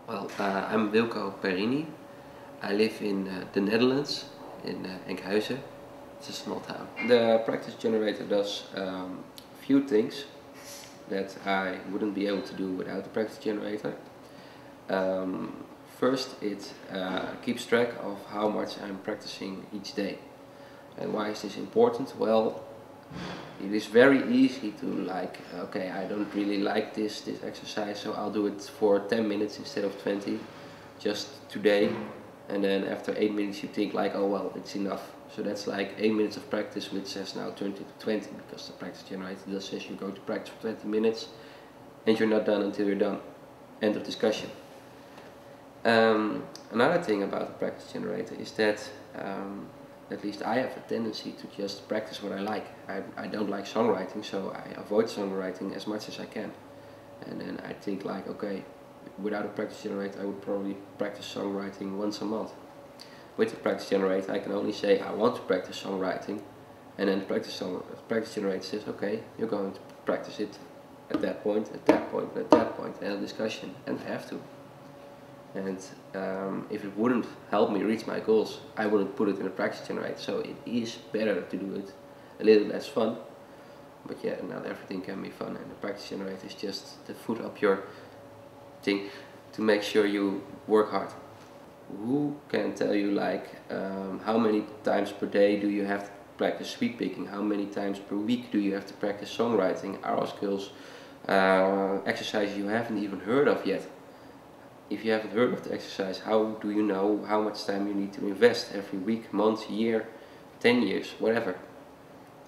I'm Wilco Perini. I live in the Netherlands, in Enkhuizen. It's a small town. The practice generator does a few things that I wouldn't be able to do without the practice generator. First, it keeps track of how much I'm practicing each day. And why is this important? Well, it is very easy to okay, I don't really like this exercise, so I'll do it for 10 minutes instead of 20, just today. And then after 8 minutes you think oh well, it's enough. So that's like 8 minutes of practice, which says now 20 to 20, because the practice generator does says you're going to practice for 20 minutes and you're not done until you're done. End of discussion. Another thing about the practice generator is that at least I have a tendency to just practice what I like. I don't like songwriting, so I avoid songwriting as much as I can. And then I think okay, without a practice generator I would probably practice songwriting once a month. With the practice generator I can only say I want to practice songwriting, and then the practice generator says okay, you're going to practice it at that point, at that point, at that point, and a discussion, and I have to. And if it wouldn't help me reach my goals, I wouldn't put it in a practice generator. So it is better to do it a little less fun. But yeah, not everything can be fun, and the practice generator is just the foot up your thing to make sure you work hard. Who can tell you how many times per day do you have to practice sweep picking? How many times per week do you have to practice songwriting, oral skills, exercises you haven't even heard of yet? If you haven't heard of the exercise, how do you know how much time you need to invest every week, month, year, 10 years, whatever?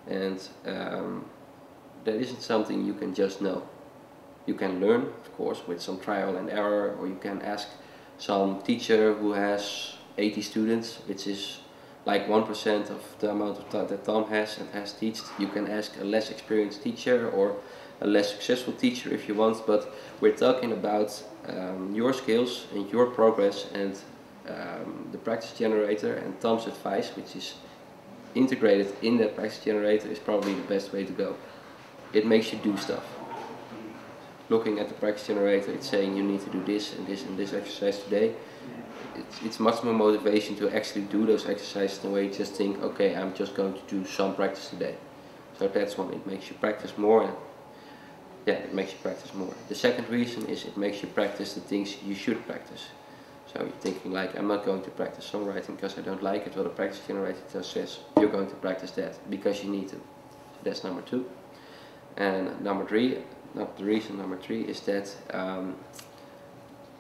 And that isn't something you can just know. You can learn, of course, with some trial and error, or you can ask some teacher who has 80 students, which is like 1% of the amount of time that Tom has and has taught. You can ask a less experienced teacher or a less successful teacher if you want, but we're talking about your skills and your progress, and the practice generator and Tom's advice, which is integrated in that practice generator, is probably the best way to go. It makes you do stuff. Looking at the practice generator, it's saying you need to do this and this and this exercise today. It's much more motivation to actually do those exercises than where you just think, okay, I'm just going to do some practice today. So that's one, it makes you practice more. And yeah, it makes you practice more. The second reason is it makes you practice the things you should practice. So you're thinking I'm not going to practice songwriting because I don't like it. Well, the practice generator just says you're going to practice that because you need to. So that's number two. And number three is that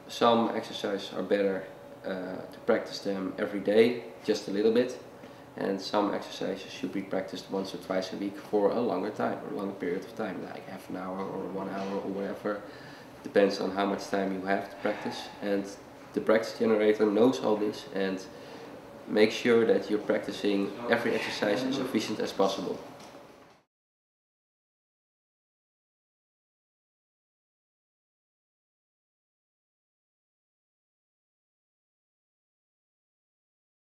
some exercises are better to practice them every day, just a little bit. And some exercises should be practiced once or twice a week for a longer time, or a longer period of time, like half an hour or 1 hour or whatever. Depends on how much time you have to practice. And the practice generator knows all this and makes sure that you're practicing every exercise as efficient as possible.